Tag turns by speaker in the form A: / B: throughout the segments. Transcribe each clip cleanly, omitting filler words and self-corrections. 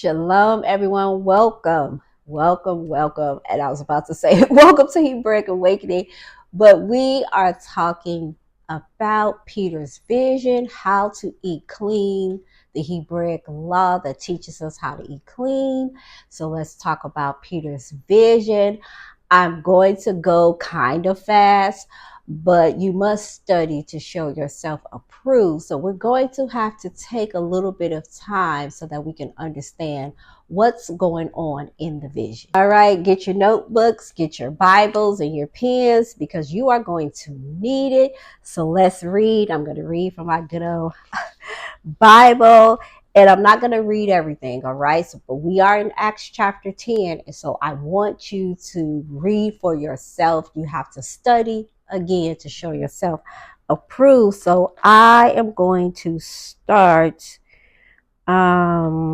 A: Shalom, everyone. Welcome. And I was about to say, welcome to Hebraic Awakening. But we are talking about Peter's vision, how to eat clean, the Hebraic law that teaches us how to eat clean. So let's talk about Peter's vision. I'm going to go kind of fast, but you must study to show yourself approved. So we're going to have to take a little bit of time so that we can understand what's going on in the vision. All right, get your notebooks, get your Bibles and your pens because you are going to need it. So let's read. I'm going to read from my good old Bible. And I'm not going to read everything, all right? So, but we are in Acts chapter 10. And so I want you to read for yourself. You have to study again to show yourself approved. So I am going to start verse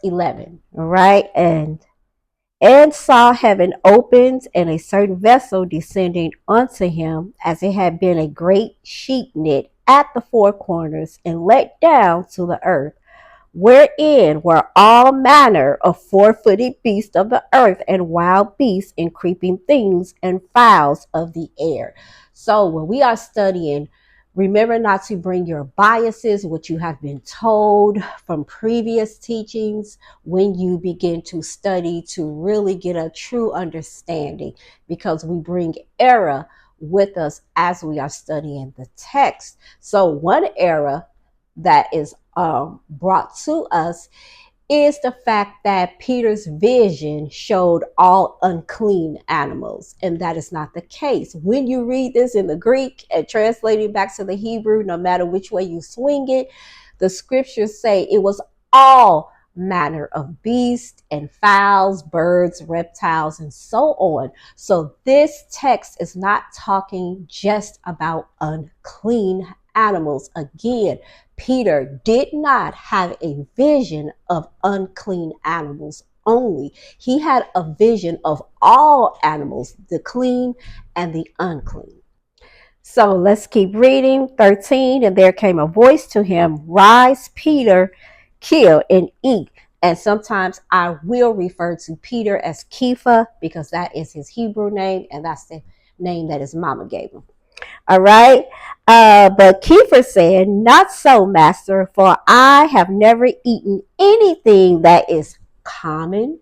A: 11, all right? And saw heaven opened and a certain vessel descending unto him as it had been a great sheet knit at the four corners and let down to the earth, wherein were all manner of four-footed beasts of the earth and wild beasts and creeping things and fowls of the air. So when we are studying, remember not to bring your biases, what you have been told from previous teachings when you begin to study to really get a true understanding, because we bring error with us as we are studying the text. So one error that is brought to us is the fact that Peter's vision showed all unclean animals, and that is not the case. When you read this in the Greek and translate it back to the Hebrew, no matter which way you swing it, the scriptures say it was all manner of beasts and fowls, birds, reptiles, and so on. So this text is not talking just about unclean animals. Again, Peter did not have a vision of unclean animals only. He had a vision of all animals, the clean and the unclean. So let's keep reading. 13, and there came a voice to him, rise, Peter, kill and eat. And sometimes I will refer to Peter as Kepha because that is his Hebrew name, and that's the name that his mama gave him. All right. But Kepha said, not so, master, for I have never eaten anything that is common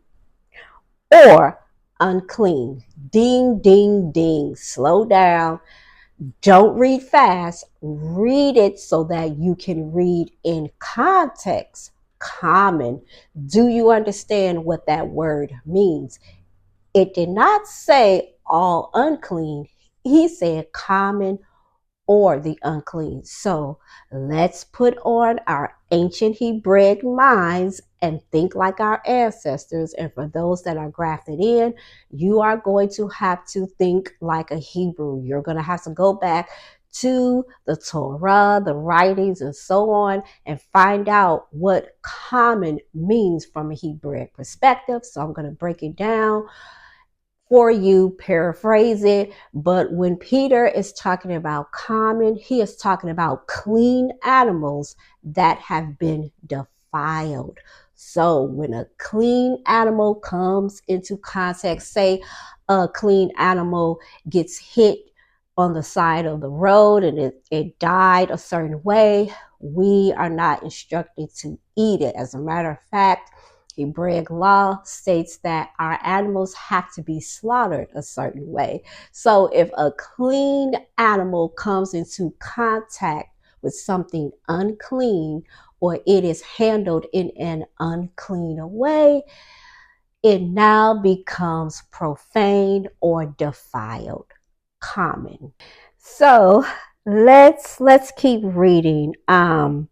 A: or unclean. Ding, ding, ding. Slow down. Don't read fast. Read it so that you can read in context. Common. Do you understand what that word means? It did not say all unclean. He said common or the unclean. So let's put on our ancient Hebraic minds and think like our ancestors. And for those that are grafted in, you are going to have to think like a Hebrew. You're going to have to go back to the Torah, the writings, and so on, and find out what common means from a Hebraic perspective. So I'm going to break it down for you, paraphrase it. But when Peter is talking about common, he is talking about clean animals that have been defiled. So when a clean animal comes into context, say a clean animal gets hit on the side of the road and it died a certain way, we are not instructed to eat it. As a matter of fact, Hebraic law states that our animals have to be slaughtered a certain way. So if a clean animal comes into contact with something unclean, or it is handled in an unclean way, it now becomes profane or defiled, common. So let's keep reading. The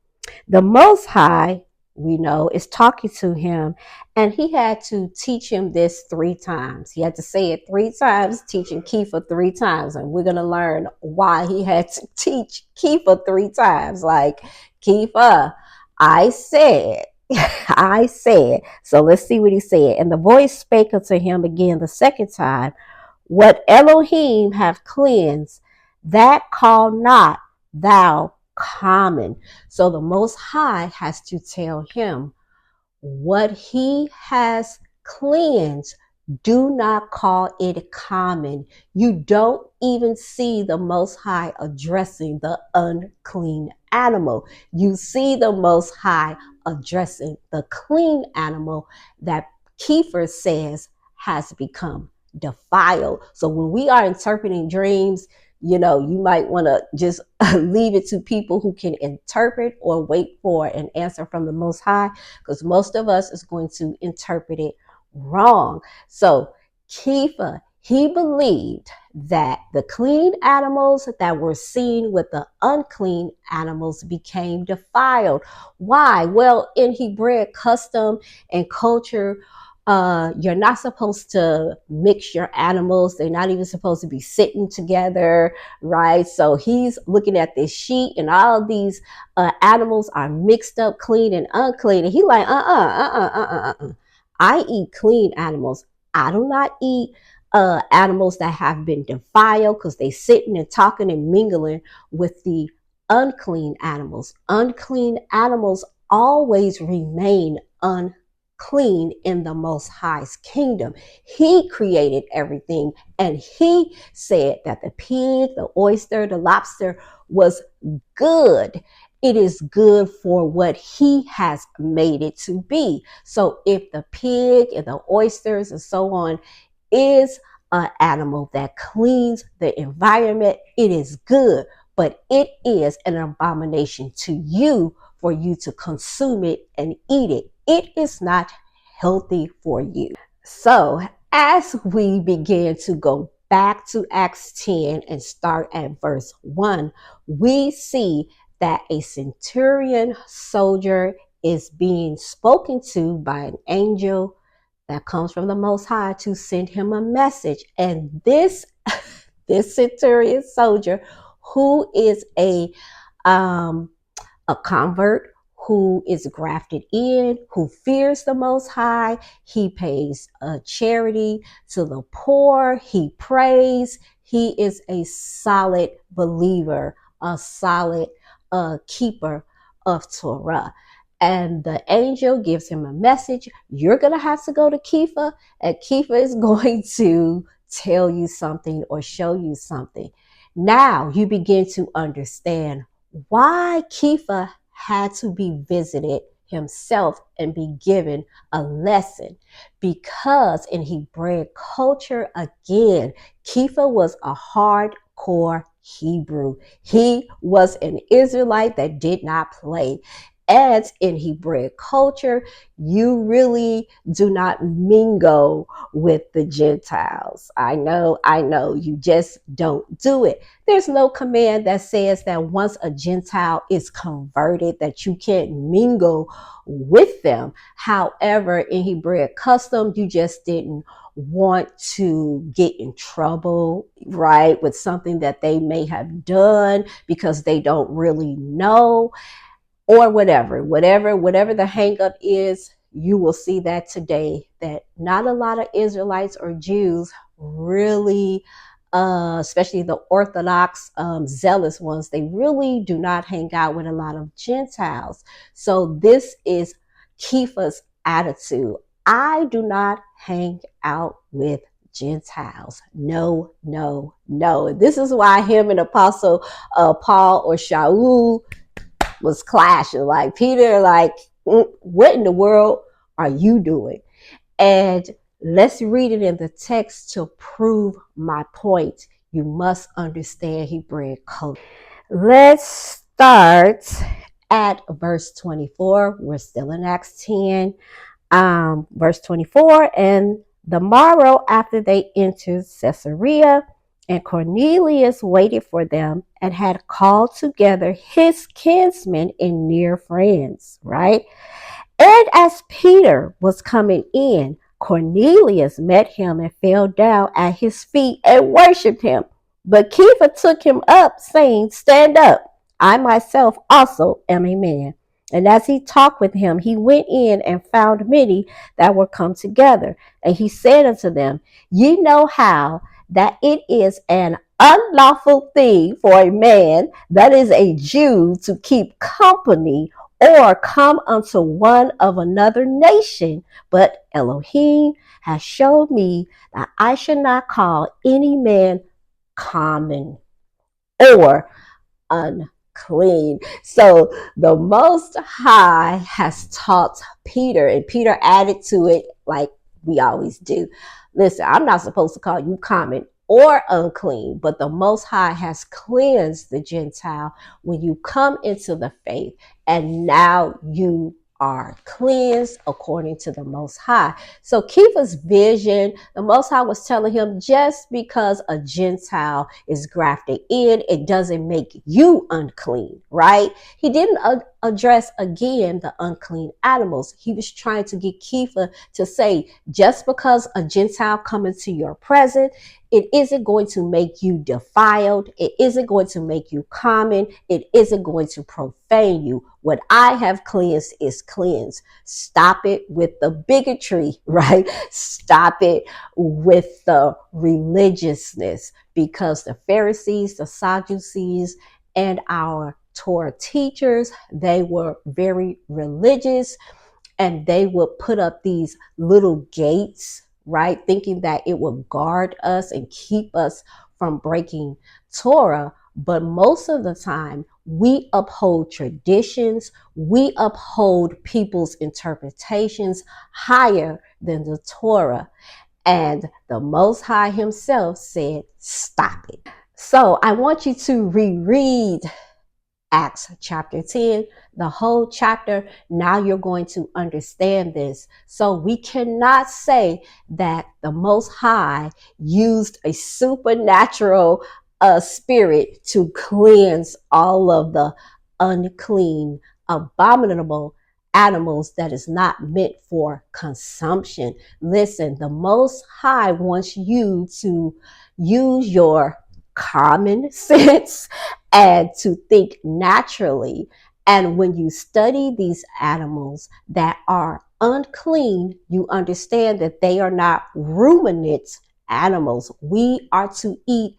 A: Most High, we know, is talking to him, and he had to teach him this 3 times. He had to say it 3 times, teaching Kepha 3 times, and we're going to learn why he had to teach Kepha 3 times. Like, Kepha, I said. I said. So let's see what he said. And the voice spake unto him again the 2nd time, what Elohim have cleansed, that call not thou common. So the Most High has to tell him what he has cleansed, do not call it common. You don't even see the Most High addressing the unclean animal. You see the Most High addressing the clean animal that Kiefer says has become defiled. So when we are interpreting dreams, you might want to just leave it to people who can interpret, or wait for an answer from the Most High, because most of us is going to interpret it wrong. So Kepha, he believed that the clean animals that were seen with the unclean animals became defiled. Why? Well, in Hebraic custom and culture, you're not supposed to mix your animals. They're not even supposed to be sitting together, right? So he's looking at this sheet, and all of these animals are mixed up, clean and unclean. And he like, I eat clean animals. I do not eat animals that have been defiled, because they sitting and talking and mingling with the unclean animals. Unclean animals always remain unclean in the Most High's kingdom. He created everything, and he said that the pig, the oyster, the lobster was good. It is good for what he has made it to be. So if the pig and the oysters and so on is an animal that cleans the environment, it is good, but it is an abomination to you for you to consume it and eat it. It is not healthy for you. So as we begin to go back to Acts 10 and start at verse 1, we see that a centurion soldier is being spoken to by an angel that comes from the Most High to send him a message. And this centurion soldier, who is a convert, who is grafted in, who fears the Most High. He pays charity to the poor. He prays. He is a solid believer, a solid keeper of Torah. And the angel gives him a message. You're going to have to go to Kepha, and Kepha is going to tell you something or show you something. Now you begin to understand why Kepha had to be visited himself and be given a lesson. Because in Hebraic culture, again, Kepha was a hardcore Hebrew. He was an Israelite that did not play. And in Hebraic culture, you really do not mingle with the Gentiles. I know, you just don't do it. There's no command that says that once a Gentile is converted, that you can't mingle with them. However, in Hebraic custom, you just didn't want to get in trouble, right, with something that they may have done because they don't really know, or whatever the hang up is. You will see that today, that not a lot of Israelites or Jews really, especially the Orthodox, zealous ones, they really do not hang out with a lot of Gentiles. So this is Kepha's attitude. I do not hang out with Gentiles. No. This is why him and Apostle Paul or Shaul was clashing. Like Peter, like, what in the world are you doing? And let's read it in the text to prove my point. You must understand Hebraic culture. Let's start at verse 24. We're still in Acts 10. Verse 24, and the morrow after they entered Caesarea, and Cornelius waited for them and had called together his kinsmen and near friends, right? And as Peter was coming in, Cornelius met him and fell down at his feet and worshiped him. But Kepha took him up, saying, stand up. I myself also am a man. And as he talked with him, he went in and found many that were come together. And he said unto them, ye know how that it is an unlawful thing for a man that is a Jew to keep company or come unto one of another nation, but Elohim has showed me that I should not call any man common or unclean. So the Most High has taught Peter, and Peter added to it like we always do. Listen, I'm not supposed to call you common or unclean, but the Most High has cleansed the Gentile when you come into the faith, and now you are cleansed according to the Most High. So Kepha's vision, the Most High was telling him, just because a Gentile is grafted in, it doesn't make you unclean, right? He didn't address again the unclean animals. He was trying to get Kepha to say, just because a Gentile come into your presence, it isn't going to make you defiled. It isn't going to make you common. It isn't going to profane you. What I have cleansed is cleansed. Stop it with the bigotry, right? Stop it with the religiousness, because the Pharisees, the Sadducees, and our Torah teachers, they were very religious, and they would put up these little gates, right? Thinking that it would guard us and keep us from breaking Torah. But most of the time, we uphold traditions, we uphold people's interpretations higher than the Torah. And the Most High Himself said, stop it. So I want you to reread Acts chapter 10, the whole chapter. Now you're going to understand this. So we cannot say that the Most High used a supernatural spirit to cleanse all of the unclean, abominable animals that is not meant for consumption. Listen, the Most High wants you to use your common sense and to think naturally. And when you study these animals that are unclean, you understand that they are not ruminant animals. We are to eat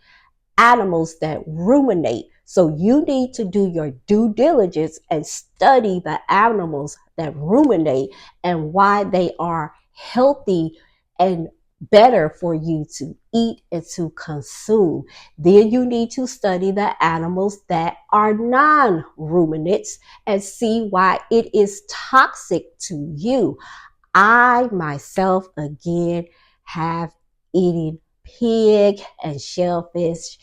A: animals that ruminate. So you need to do your due diligence and study the animals that ruminate and why they are healthy and better for you to eat and to consume. Then you need to study the animals that are non-ruminants and see why it is toxic to you. I myself, again, have eaten pig and shellfish.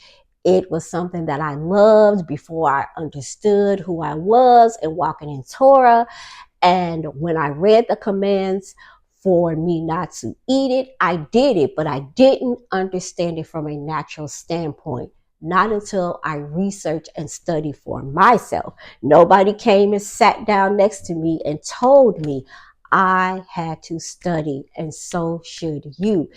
A: It was something that I loved before I understood who I was and walking in Torah. And when I read the commands for me not to eat it, I did it, but I didn't understand it from a natural standpoint. Not until I researched and studied for myself. Nobody came and sat down next to me and told me. I had to study, and so should you.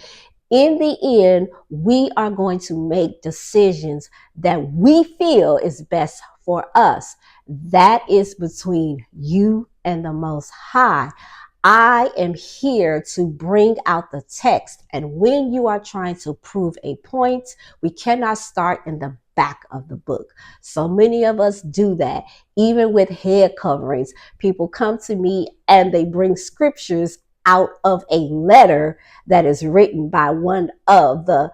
A: In the end, we are going to make decisions that we feel is best for us. That is between you and the Most High. I am here to bring out the text. And when you are trying to prove a point, we cannot start in the back of the book. So many of us do that. Even with head coverings, people come to me and they bring scriptures out of a letter that is written by one of the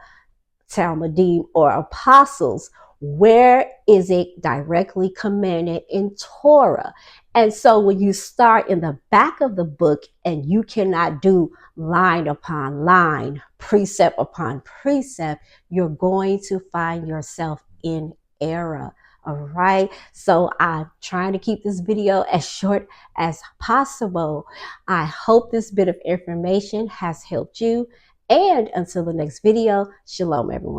A: Talmudim or apostles. Where is it directly commanded in Torah? And so when you start in the back of the book and you cannot do line upon line, precept upon precept, you're going to find yourself in error. All right. So I'm trying to keep this video as short as possible. I hope this bit of information has helped you. And until the next video, shalom, everyone.